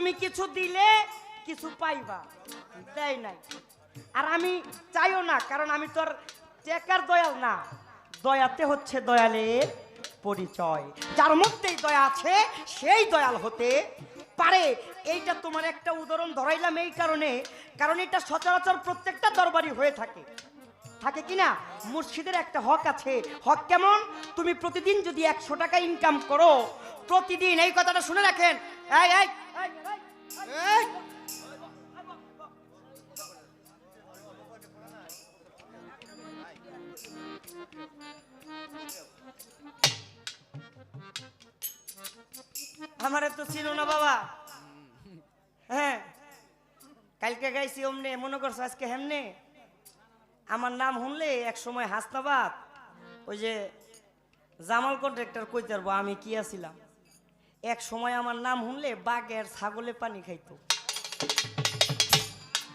তুমি কিছু দিলে কিছু পাইবা, দেয় নাই। আর আমি চাইও না, কারণ আমি তোর টেকার দয়াল না, দয়াতে হচ্ছে দয়ালের পরিচয়। যার মধ্যেই দয়া আছে সেই দয়াল হতে পারে। এইটা তোমার একটা উদাহরণ ধরাইলাম এই কারণে, কারণ এটা সচরাচর প্রত্যেকটা দরবারই হয়ে থাকে, থাকে কিনা? মুর্শিদের একটা হক আছে। হক কেমন? তুমি প্রতিদিন যদি 100 টাকা ইনকাম করো, প্রতিদিন, এই কথাটা শুনে রাখেন, এই এই এই আমারে তো ছিল না বাবা। হ্যাঁ, কালকে গাইছি অমনে, মনে করছো আজকে হেমনে। আমার নাম শুনলে এক সময় হাসনাবাদ ওই যে জামাল কন্ট্রাক্টর কইতে পারবো আমি কি আছিলাম। এক সময় আমার নাম শুনলে বাঘের ছাগলে পানি খাইতো।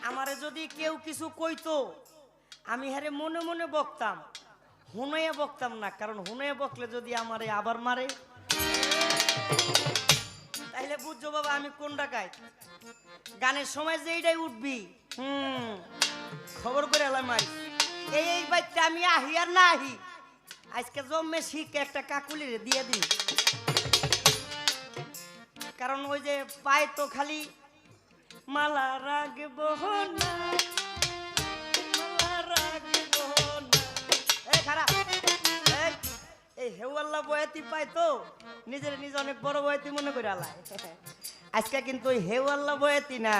আমারে যদি কেউ কিছু কইতো আমি হারে মনে মনে বকতাম, হুনাইয়া বকতাম না, কারণ হুনাইয়া বকলে যদি আমারে আবার মারে তাইলে বুঝছো বাবা আমি কোন ডাকায়। গানের সময় যে এইটাই উঠবি, খবর করে এলাম। এই বাইতে আমি আহি আর না আহি, আজকে জন্মে শিখ একটা কাকুলিরে দিয়ে দিই, কারণ ওই যে পায় তো খালি মালা রাগবো না, মালা রাগবো না। এই খারাপ, এই হেওয়াল্লা বয়াতি পায় তো নিজের নিজে অনেক বড় বয়াতি মনে করে আলায়। আজকে কিন্তু ওই হেওয়াল্লা বয়াতি না,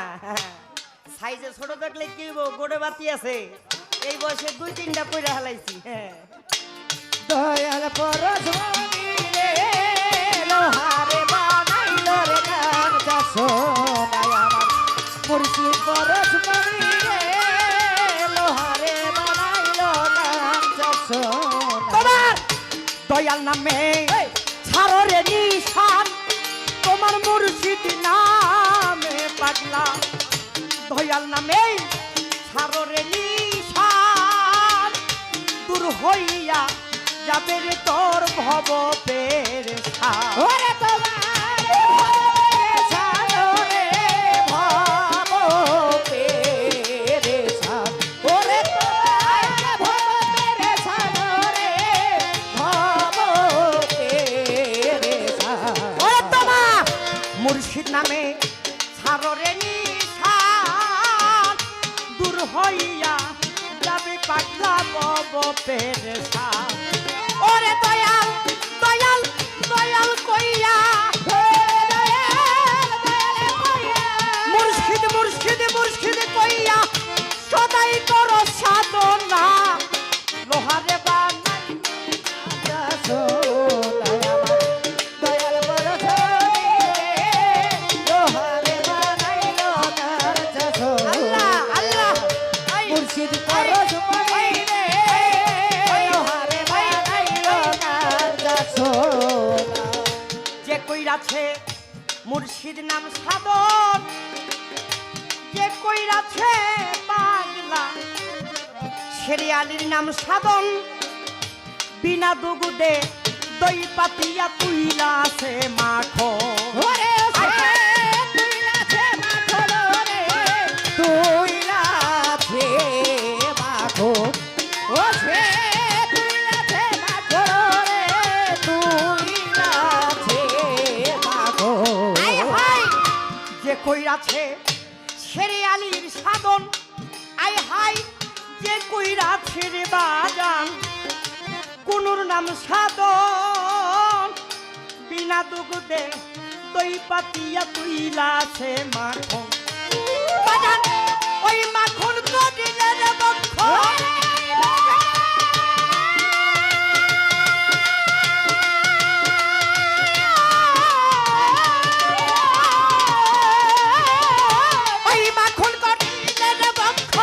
সাইজে ছোট থাকলে কি গোড়ে বাতি আছে, এই বয়সে 2-3টা পয়রা হালাইছি। দয়াল পরশমণি রে লোহারে বানাইলো রে গানটা শোনায় আমার মুর্শিদ পরশমণি রে লোহারে বানাইলো গানটা শোনায়। তোমার দয়াল নামে ছাড়ো রে নিশান, তোমার মুর্শিদ নামে পাগলা, দয়াল নামে ছাড়ো রে নিশান, দূর হইয়া যাবে রে তোর ভব পেরেশান। ওরে তোমার ছাড়ো রে ভব পেরেশান, ওরে তোমার ভব পেরেশান রে ভব পেরেশান। ওরে তোমার মুর্শিদ নামে ছাড়ো রে নিশান, দূর হইয়া যাবে পাগলা ভব পেরেশান। ওরে দয়াল দয়াল দয়াল কইয়া, মুর্শিদ মুর্শিদ মুর্শিদ কইয়া সদাই করো সাধনা, লোহারে বানাই শোনায় আমার দয়াল পরশমণি রে লোহারে বানাইলো গানটা আল্লাহ শোনায়। আল্লাহ মুর্শিদ পরশমণি রে লোহারে বানাইলো গানটা শোনায়। যে কইরাছে মুর্শিদ নাম সাধন, যে কইরাছে পাগলা শেরিয়ালির নাম সাধন, বিনা দুগুদে দই পাতিয়া তুইলা আছে মাখো। ওরে সে তুইলাছে মাখন রে তুইলাছে মাখন, ও সে তুইলাছে মাখন রে তুইলাছে মাখন। আয় হায় যে কইরাছে শেরিয়ালির সাধন, আয় হায় যে কইরাছে রে বাজান কোনুর নাম সাধন, বিনা দুগুদে দই পাতিয়া তুইলাছে মাখন। বাজান ওই মাখন তো দিলে রে বক্ষ, ওই মাখন কটিলে রে বক্ষ,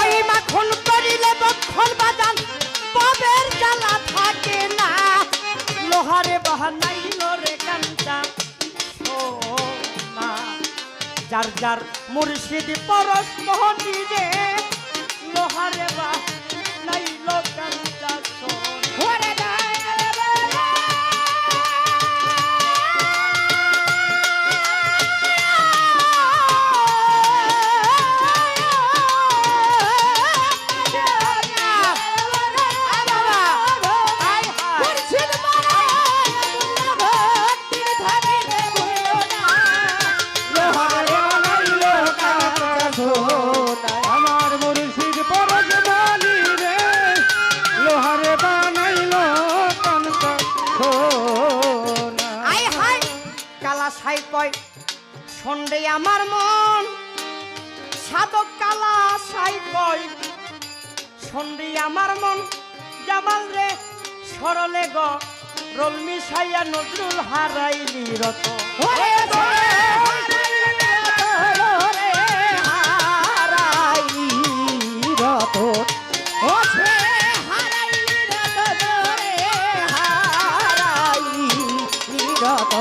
ওই মাখন করিলে বক্ষণ বাজান পবের জ্বালা থাকে না, লোহারে বাহানাইল রে কান্তা সোনা। যার যার মুর্শিদ পরশমণি রে লোহারে বাহানাইল কান্তা সোনা। ওরে দয়াল সন্ডে আমার মন সাধক কালা সাই কই সন্ডে আমার মন জামাল রে সরলে গ রোল মিশাইয়া নজরুল হারাইলি রত ওরে ওরে হারাইলি রত ও সে হারাইলি রত রে হারাইলি রত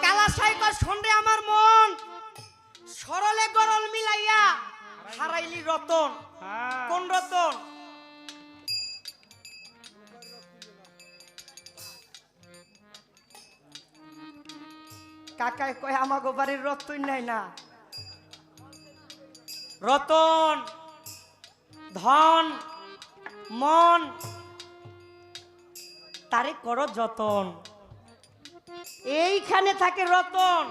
কালা সাই কই সন্ডে আমার মন সরলে গরল মিলাইয়া হারাইলি রতন কোন রতন কাকায় কয় আমাগো বাড়ির রতন নাই না রতন ধন মন তারে করো যতন এইখানে থাকে রতন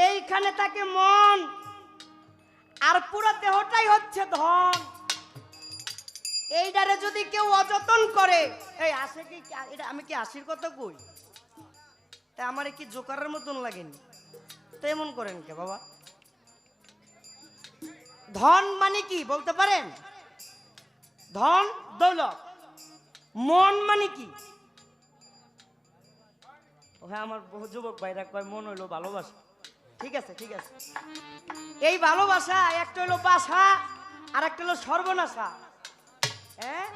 এইখানে থাকে মন আর পুরো দেহটাই হচ্ছে ধন এইটারে যদি কেউ অযতন করে এই আসে কি এটা আমি কি আশির কথা কই তা আমার কি জোকারের মতন লাগেনি তো এমন করেন কে বাবা ধন মানে কি বলতে পারেন ধন দৌলত মন মানে কি ও হ্যাঁ আমার বহু যুবক ভাইরা কয় মন হইলো ভালোবাসা ঠিক আছে ঠিক আছে এই ভালোবাসা একটা হলো বাসা আর একটা হলো সর্বনাশা হ্যাঁ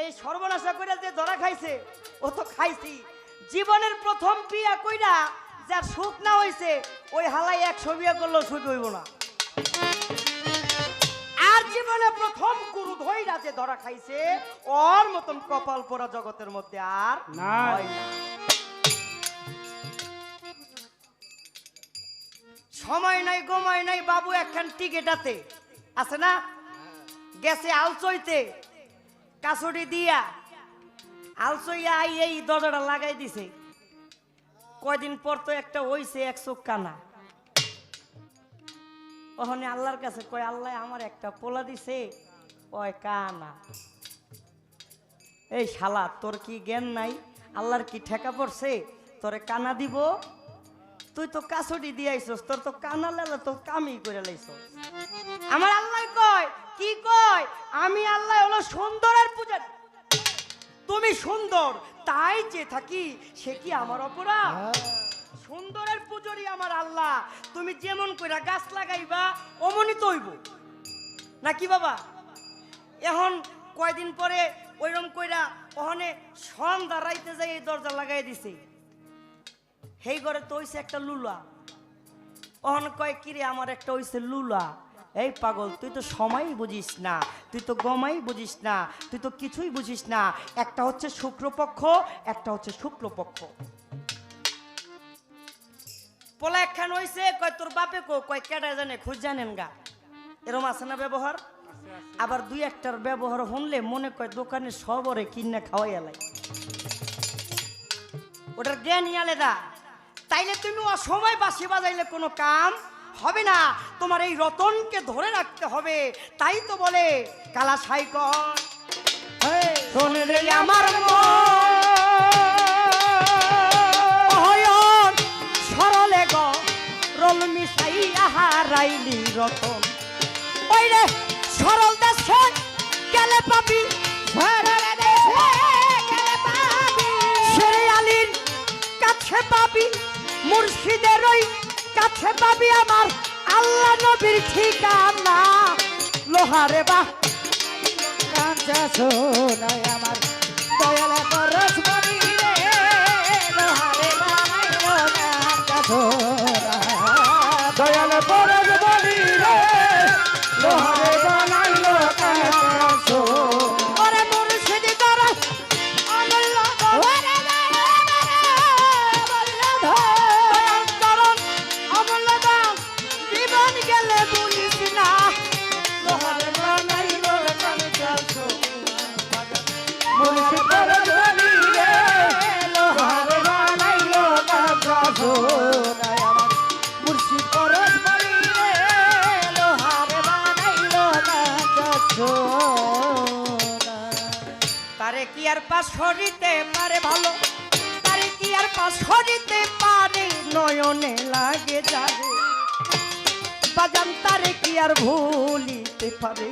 এই সর্বনাশা কইরা যে ধরা খাইছে ও তো খাইছি জীবনের প্রথম বিয়া কইরা যার সুখ না হইছে ওই হালাই 100 বিয়া করলেও সুখ হইব না আর জীবনে প্রথম গুরু ধইরা যে ধরা খাইছে ওর মতন কপাল পোড়া জগতের মধ্যে আর হয় না সময় নাই গময় নাই বাবু একখান টিকেটাতে আছে না গেছে আলচইতে কাছড়ি দিয়া আলচইয়া এই দরজাটা লাগাই দিছে কয়দিন পর তো একটা হইছে 100 কানা ওখানে আল্লাহর কাছে কয় আল্লাহ আমার একটা পোলা দিছে ওই কানা এই শালা তোর কি জ্ঞান নাই আল্লাহর কি ঠেকা পড়ছে তোরে কানা দিব তুই তো কাছড়ি দিয়াইছস তোর তো কানা লেলা তো কামই করে লাইছস আমার আল্লাহ কয় কি কয় আমি আল্লাহ হলো সুন্দরের পূজারী তুমি সুন্দর তাই যে থাকি সে কি আমার অপরাধ সুন্দরের পূজারী আমার আল্লাহ তুমি যেমন কইরা গাছ লাগাইবা অমনি তো হইব নাকি বাবা এখন কয়দিন পরে ওইরকম কইরা ওখানে সন্ধ্যা রাইতে যাই এই দরজা লাগাই দিছে হেই ঘরে তো হইছে একটা লুলা ওখানে কয় কিরে আমার একটা হইছে লুলা এই পাগল তুই তো সময়ই বুঝিস না তুই তো গমাই বুঝিস না তুই তো কিছুই বুঝিস না একটা হচ্ছে শুক্রপক্ষ একটা হচ্ছে শুক্লপক্ষ পোলা একখান হইছে কয় তোর বাপে কয় কেডা জানে খোঁজ জানেন গা এরম আছে না ব্যবহার আবার দুই একটার ব্যবহার হনলে মনে কয় দোকানে সবরে কিনে খাওয়াই এলাই ওটার জ্ঞানই আলাদা তাইলে তুমি অসময় বাঁশি বাজাইলে কোনো কাম হবে না তোমার এই রতনকে ধরে রাখতে হবে তাই তো বলে কালা সাইকন শোন রে আমার মন সরলে গ রোল মিশাইয়া হারাইলি রতন ওই রে সরল দেশে গেলে পাবি সরল দেশে গেলে পাবি শেরে আলীর কাছে পাবি মুর্শিদের ওই কাছে পাবি আমার আল্লাহ নবীর ঠিকানা লোহারে বাহ কাঞ্চা সোনায় আমার দয়াল পরশ মনি রে লোহারে বানাইলো কাঞ্চা সোনা দয়াল পরশ মনি রে লোহারে বানাইলো কাঞ্চা সোনা ওরে মুর্শিদ করা অমূল্য ওরে অমূল্য দাম জীবন গেলে বলিস না লোহারে বানাইলো কাঞ্চা সোনা মুর্শিদ পরশ মনি রে লোহারে বানাইলো কাঞ্চা সোনা আমার মুর্শিদ পরশ মনি রে লোহারে বানাইলো কাঞ্চা সোনা তারে কি আর পাশ সরিতে পারে ভালো তারে কি কি আর পাশ হরিতে পারে নয়নে লাগে যাবে বাজান তারে কি আর ভুলিতে পারে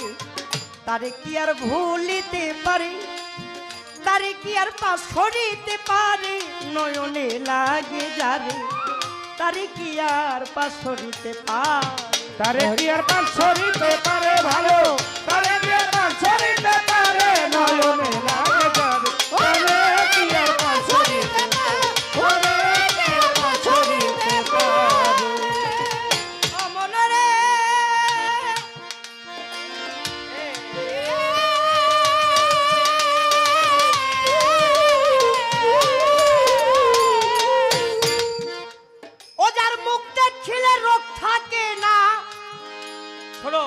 তারে কি আর ভুলিতে পারে তারে কি আর পাশ হরিতে পারে নয়নে লাগে যাবে তারে কি আর পাশ হরিতে পারে তারে কি আর পাঁচ ছড়িতে পারে ভালো তারে কি আর পাঁচ ছড়িতে পারে নয়নে লাগে যাবে তারে কি আর পাঁচ ছড়িতে পারে তারে কি আর পাঁচ ছড়িতে পারে অমনরে ও যার মুখ দেখিলে রোগ থাকে না শোনো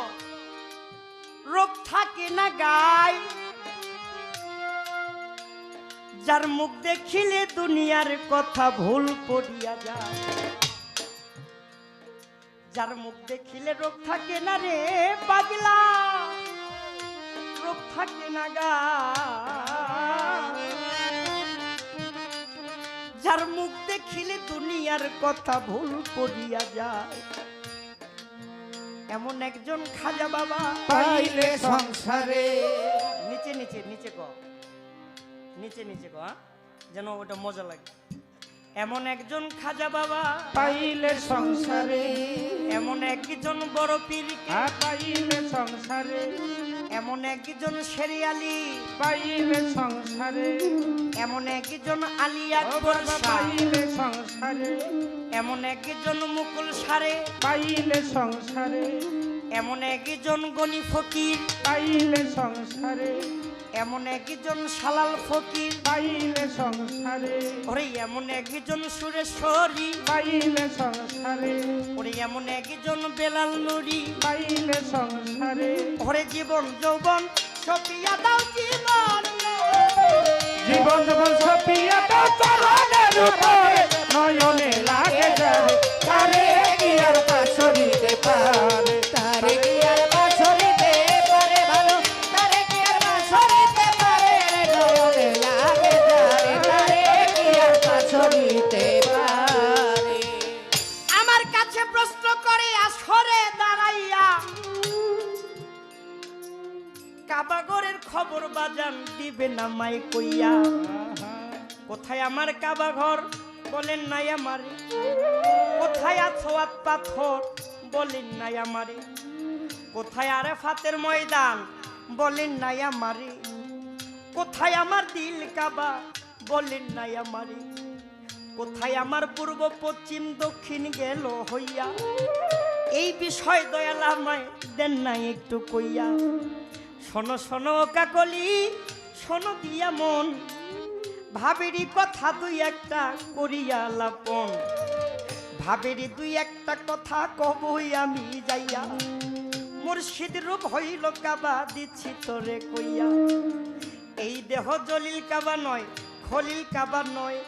রোগ থাকে না গায় যার মুখ দেখিলে দুনিয়ার কথা ভুল পড়িয়া যায় যার মুখ দেখিলে রোগ থাকে না রে পাগলা রোগ থাকে না গায় যার মুখ দেখিলে দুনিয়ার কথা ভুল পড়িয়া যায় এমন একজন খাজা বাবা পাইলে সংসারে নিচে নিচে নিচে ক নিচে নিচে ক হ্যাঁ? যেন ওটা মজা লাগে এমন একজন খাজা বাবা পাইলে সংসারে এমন একজন বড় পীরকে পাইলে সংসারে এমন একজন শেরিয়ালি পাইলে সংসারে এমন একজন আলী আকবর শাহ পাইলে সংসারে এমন একজন মুকুল সারে পাইলে সংসারে এমন একজন গনি ফকির পাইলে সংসারে এমন একজন সালাল ফকির পাইলে সংসারে ওরে এমন একজন সুরেশ্বরী পাইলে সংসারে ওরে এমন একজন বেলাল নুরি পাইলে সংসারে ওরে জীবন যৌবন সপিয়া দাও জীবন জীবন জীবন সপিয়া তো চরণের উপরে নয়নে লাগে যাবে তারে কি আর পাশরিতে পারে তারে কি আর পাশরিতে পারে ভালো তারে কি আর পাশরিতে পারে নয়নে লাগে যাবে তারে কি আর পাশরিতে পারে আমার কাছে প্রশ্ন করে আসরে দাঁড়াইয়া কাবাগরের খবর বাজান দিবে না মাই কইয়া কোথায় আমার কাবা ঘর বলেন নাই আমারে কোথায় আছোয়াত পাথর বলেন নাই আমারে কোথায় আরাফাতের ময়দান বলেন নাই আমারে কোথায় আমার দিল কাবা বলেন নাই আমারে কোথায় আমার পূর্ব পশ্চিম দক্ষিণ গেল হইয়া এই বিষয় দয়াল আমায় দেন নাই একটু কইয়া শোনো শোনো কাকলি শোনো দিয়া মন ভাবেরই কথা দুই একটা করিয়া লাপন ভাবেরই দুই একটা কথা কবই আমি যাইয়া মুর্শিদ রূপ হইল কাবা দিচ্ছি তোরে কইয়া এই দেহ জলিল কাবা নয় খলিল কাবা নয়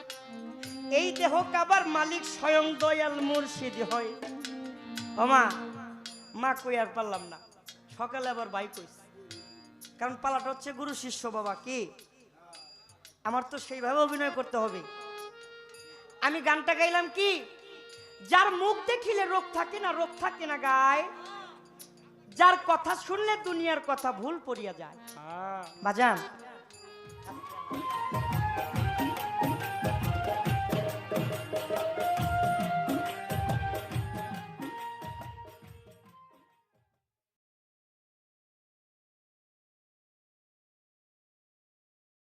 এই দেহ কাবার মালিক স্বয়ং দয়াল মুর্শিদ হয় ওমা মা কই আর পারলাম না সকালে আবার ভাই কইছে কারণ পালাটা হচ্ছে গুরু শিষ্য বাবা কি আমার তো সেইভাবে অভিনয় করতে হবে আমি গানটা গাইলাম কি যার মুখ দেখিলে রোগ থাকে না রোগ থাকে না গায় যার কথা শুনলে দুনিয়ার কথা ভুল পড়িয়া যায় বাজান